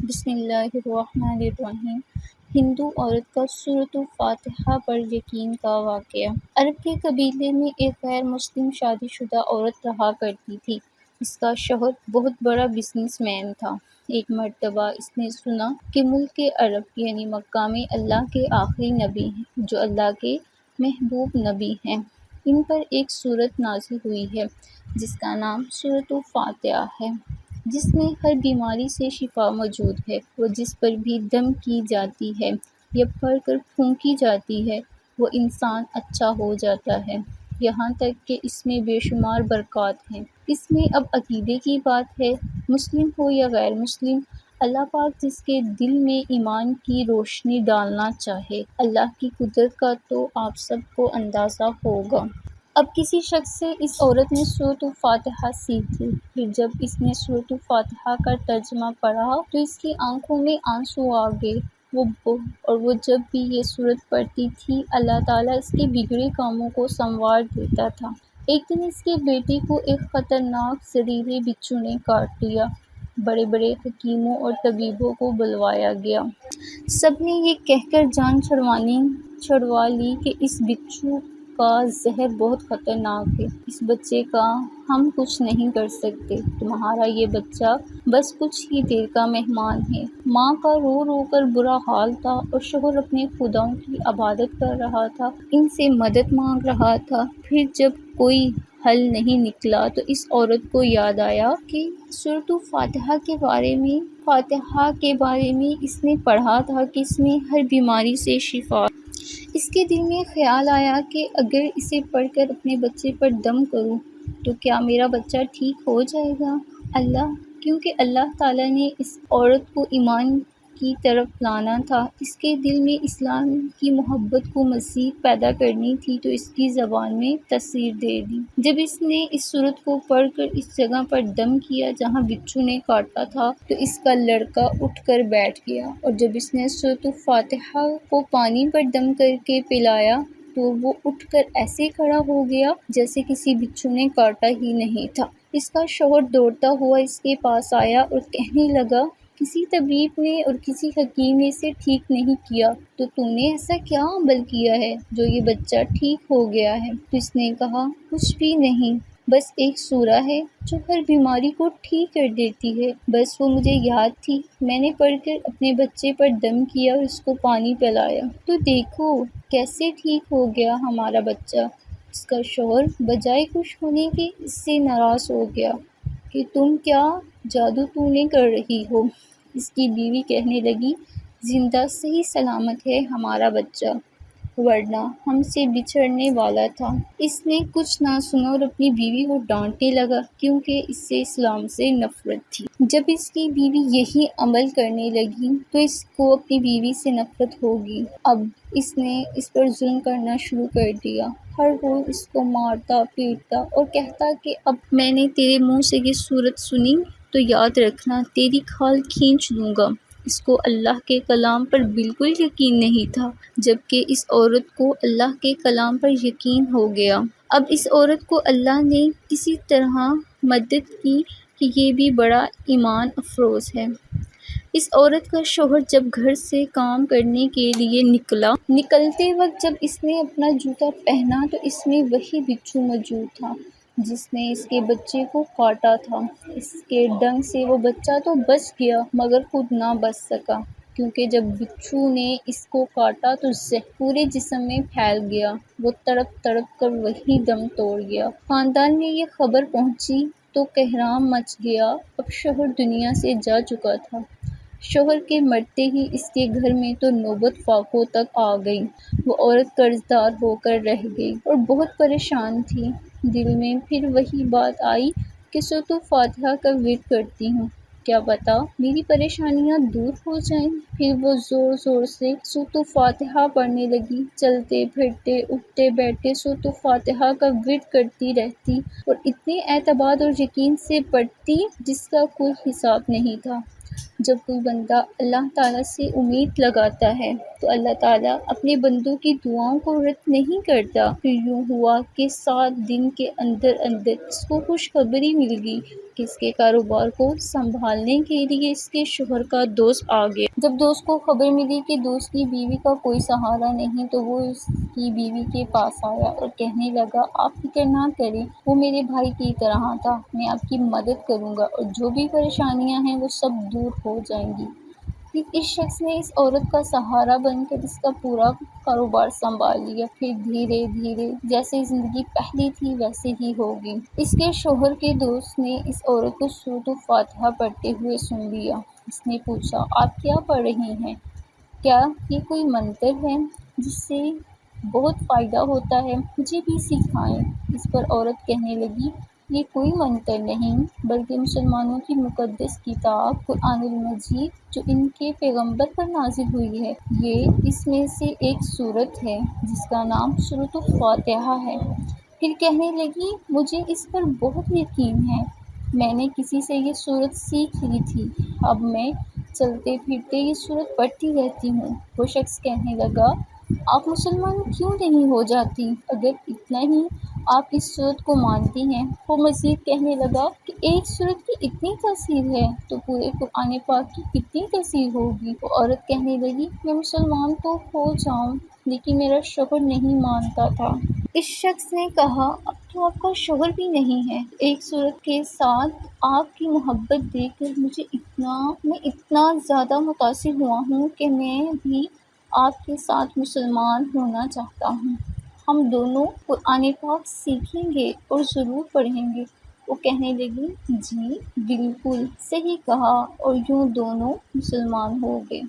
بسم اللہ الرحمن الرحیم۔ ہندو عورت کا سورۃ الفاتحہ پر یقین کا واقعہ۔ عرب کے قبیلے میں ایک غیر مسلم شادی شدہ عورت رہا کرتی تھی۔ اس کا شوہر بہت بڑا بزنس مین تھا۔ ایک مرتبہ اس نے سنا کہ ملک عرب یعنی مکہ میں اللہ کے آخری نبی ہیں جو اللہ کے محبوب نبی ہیں۔ ان پر ایک سورت نازل ہوئی ہے جس کا نام سورۃ الفاتحہ ہے، جس میں ہر بیماری سے شفا موجود ہے۔ وہ جس پر بھی دم کی جاتی ہے یا پڑھ کر پھونکی جاتی ہے وہ انسان اچھا ہو جاتا ہے، یہاں تک کہ اس میں بے شمار برکات ہیں۔ اس میں اب عقیدے کی بات ہے، مسلم ہو یا غیر مسلم، اللہ پاک جس کے دل میں ایمان کی روشنی ڈالنا چاہے۔ اللہ کی قدرت کا تو آپ سب کو اندازہ ہوگا۔ اب کسی شخص سے اس عورت نے سورۃ الفاتحہ سیکھی، پھر جب اس نے سورۃ الفاتحہ کا ترجمہ پڑھا تو اس کی آنکھوں میں آنسو آ گئے۔ وہ جب بھی یہ سورت پڑھتی تھی اللہ تعالیٰ اس کے بگڑے کاموں کو سنوار دیتا تھا۔ ایک دن اس کے بیٹے کو ایک خطرناک زہریلے بچھو نے کاٹ لیا۔ بڑے بڑے حکیموں اور طبیبوں کو بلوایا گیا۔ سب نے یہ کہہ کر جان چھڑوا لی کہ اس بچھو کا زہر بہت خطرناک ہے، اس بچے کا ہم کچھ نہیں کر سکتے، تمہارا یہ بچہ بس کچھ ہی دیر کا مہمان ہے۔ ماں کا رو رو کر برا حال تھا اور شوہر اپنے خداؤں کی عبادت کر رہا تھا، ان سے مدد مانگ رہا تھا۔ پھر جب کوئی حل نہیں نکلا تو اس عورت کو یاد آیا کہ سورۃ الفاتحہ کے بارے میں اس نے پڑھا تھا کہ اس میں ہر بیماری سے شفا۔ اس کے دل میں خیال آیا کہ اگر اسے پڑھ کر اپنے بچے پر دم کروں تو کیا میرا بچہ ٹھیک ہو جائے گا؟ کیونکہ اللہ تعالیٰ نے اس عورت کو ایمان کی طرف لانا تھا، اس کے دل میں اسلام کی محبت کو مزید پیدا کرنی تھی تو اس کی زبان میں تاثیر دے دی۔ جب اس نے اس سورت کو پڑھ کر اس جگہ پر دم کیا جہاں بچھو نے کاٹا تھا تو اس کا لڑکا اٹھ کر بیٹھ گیا، اور جب اس نے سورۃ الفاتحہ کو پانی پر دم کر کے پلایا تو وہ اٹھ کر ایسے کھڑا ہو گیا جیسے کسی بچھو نے کاٹا ہی نہیں تھا۔ اس کا شوہر دوڑتا ہوا اس کے پاس آیا اور کہنے لگا، کسی طبیب نے اور کسی حکیم نے اسے ٹھیک نہیں کیا تو تم نے ایسا کیا عمل کیا ہے جو یہ بچہ ٹھیک ہو گیا ہے؟ تو اس نے کہا، کچھ بھی نہیں، بس ایک سورہ ہے جو ہر بیماری کو ٹھیک کر دیتی ہے، بس وہ مجھے یاد تھی، میں نے پڑھ کر اپنے بچے پر دم کیا اور اس کو پانی پلایا، تو دیکھو کیسے ٹھیک ہو گیا ہمارا بچہ۔ اس کا شوہر بجائے خوش ہونے کے اس سے ناراض ہو گیا کہ تم کیا جادو ٹونے کر رہی ہو؟ اس کی بیوی کہنے لگی، زندہ صحیح سلامت ہے ہمارا بچہ، ورنہ ہم سے بچھڑنے والا تھا۔ اس نے کچھ نہ سنا اور اپنی بیوی کو ڈانٹنے لگا کیونکہ اس سے اسلام سے نفرت تھی۔ جب اس کی بیوی یہی عمل کرنے لگی تو اس کو اپنی بیوی سے نفرت ہوگی۔ اب اس نے اس پر ظلم کرنا شروع کر دیا، ہر روز اس کو مارتا پیٹتا اور کہتا کہ اب میں نے تیرے منہ سے یہ سورت سنی تو یاد رکھنا تیری کھال کھینچ دوں گا۔ اس کو اللہ کے کلام پر بالکل یقین نہیں تھا، جبکہ اس عورت کو اللہ کے کلام پر یقین ہو گیا۔ اب اس عورت کو اللہ نے کسی طرح مدد کی کہ یہ بھی بڑا ایمان افروز ہے۔ اس عورت کا شوہر جب گھر سے کام کرنے کے لیے نکلتے وقت جب اس نے اپنا جوتا پہنا تو اس میں وہی بچھو موجود تھا جس نے اس کے بچے کو کاٹا تھا۔ اس کے ڈنگ سے وہ بچہ تو بچ گیا مگر خود نہ بچ سکا، کیونکہ جب بچھو نے اس کو کاٹا تو زہر پورے جسم میں پھیل گیا، وہ تڑپ تڑپ کر وہیں دم توڑ گیا۔ خاندان میں یہ خبر پہنچی تو کہرام مچ گیا۔ اب شوہر دنیا سے جا چکا تھا۔ شوہر کے مرتے ہی اس کے گھر میں تو نوبت فاقوں تک آ گئی۔ وہ عورت قرض دار ہو کر رہ گئی اور بہت پریشان تھی۔ دل میں پھر وہی بات آئی کہ سورۃ الفاتحہ کا ورد کرتی ہوں، کیا پتہ میری پریشانیاں دور ہو جائیں۔ پھر وہ زور زور سے سورۃ الفاتحہ پڑھنے لگی، چلتے پھرتے اٹھتے بیٹھتے سورۃ الفاتحہ کا ورد کرتی رہتی اور اتنے اعتماد اور یقین سے پڑھتی جس کا کوئی حساب نہیں تھا۔ جب کوئی بندہ اللہ تعالیٰ سے امید لگاتا ہے تو اللہ تعالیٰ اپنے بندوں کی دعاؤں کو رد نہیں کرتا۔ پھر یوں ہوا کہ 7 دن کے اندر اندر اس کو خوشخبری مل گئی کہ اس کے کاروبار کو سنبھالنے کے لیے اس کے شوہر کا دوست آ گیا۔ جب دوست کو خبر ملی کہ دوست کی بیوی کا کوئی سہارا نہیں تو وہ اس کی بیوی کے پاس آیا اور کہنے لگا، آپ فکر نہ کریں، وہ میرے بھائی کی طرح تھا، میں آپ کی مدد کروں گا اور جو بھی پریشانیاں ہیں وہ سب دور ہو جائیں گی۔ پھر اس شخص نے اس عورت کا سہارا بن کر اس کا پورا کاروبار سنبھال لیا۔ پھر دھیرے دھیرے جیسے زندگی پہلی تھی ویسے ہی ہوگی۔ اس کے شوہر کے دوست نے اس عورت کو سورۃ الفاتحہ پڑھتے ہوئے سن لیا۔ اس نے پوچھا، آپ کیا پڑھ رہی ہیں؟ کیا یہ کوئی منتر ہے جس سے بہت فائدہ ہوتا ہے؟ مجھے بھی سکھائیں۔ اس پر عورت کہنے لگی، یہ کوئی منتر نہیں بلکہ مسلمانوں کی مقدس کتاب قرآن المجید جو ان کے پیغمبر پر نازل ہوئی ہے، یہ اس میں سے ایک سورت ہے جس کا نام سورۃ الفاتحہ ہے۔ پھر کہنے لگی، مجھے اس پر بہت یقین ہے، میں نے کسی سے یہ سورت سیکھ لی تھی، اب میں چلتے پھرتے یہ سورت پڑھتی رہتی ہوں۔ وہ شخص کہنے لگا، آپ مسلمان کیوں نہیں ہو جاتی اگر اتنا ہی آپ اس سورت کو مانتی ہیں؟ وہ مزید کہنے لگا کہ ایک سورت کی اتنی تاثیر ہے تو پورے قرآن پاک کی کتنی تاثیر ہوگی۔ وہ عورت کہنے لگی، میں مسلمان تو ہو جاؤں لیکن میرا شوہر نہیں مانتا تھا۔ اس شخص نے کہا، اب تو آپ کا شوہر بھی نہیں ہے، ایک سورت کے ساتھ آپ کی محبت دیکھ کر میں اتنا زیادہ متاثر ہوا ہوں کہ میں بھی آپ کے ساتھ مسلمان ہونا چاہتا ہوں، ہم دونوں قرآن پاک سیکھیں گے اور ضرور پڑھیں گے۔ وہ کہنے لگی، جی بالکل صحیح کہا، اور یوں دونوں مسلمان ہو گئے۔